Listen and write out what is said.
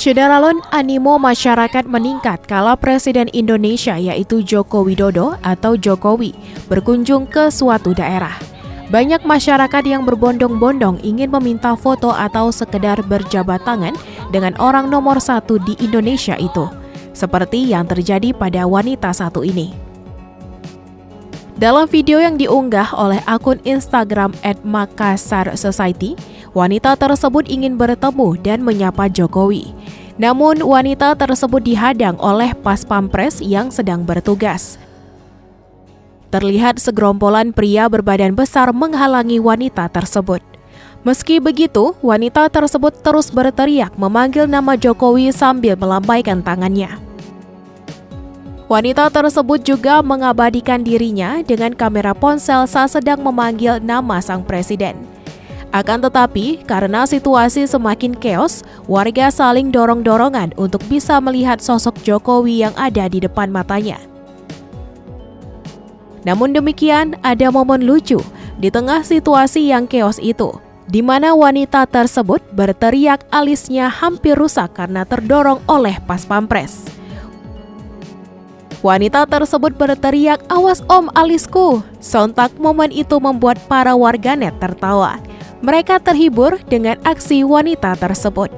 Syederalun animo masyarakat meningkat kala Presiden Indonesia yaitu Joko Widodo atau Jokowi berkunjung ke suatu daerah. Banyak masyarakat yang berbondong-bondong ingin meminta foto atau sekedar berjabat tangan dengan orang nomor satu di Indonesia itu, seperti yang terjadi pada wanita satu ini. Dalam video yang diunggah oleh akun Instagram @makasarsociety, wanita tersebut ingin bertemu dan menyapa Jokowi. Namun wanita tersebut dihadang oleh Pas Pampres yang sedang bertugas. Terlihat segerombolan pria berbadan besar menghalangi wanita tersebut. Meski begitu, wanita tersebut terus berteriak memanggil nama Jokowi sambil melambaikan tangannya. Wanita tersebut juga mengabadikan dirinya dengan kamera ponsel saat sedang memanggil nama sang presiden. Akan tetapi, karena situasi semakin keos, warga saling dorong-dorongan untuk bisa melihat sosok Jokowi yang ada di depan matanya. Namun demikian, ada momen lucu di tengah situasi yang keos itu, di mana wanita tersebut berteriak alisnya hampir rusak karena terdorong oleh Pas Pampres. Wanita tersebut berteriak, "Awas om, alisku!" Sontak momen itu membuat para warganet tertawa. Mereka terhibur dengan aksi wanita tersebut.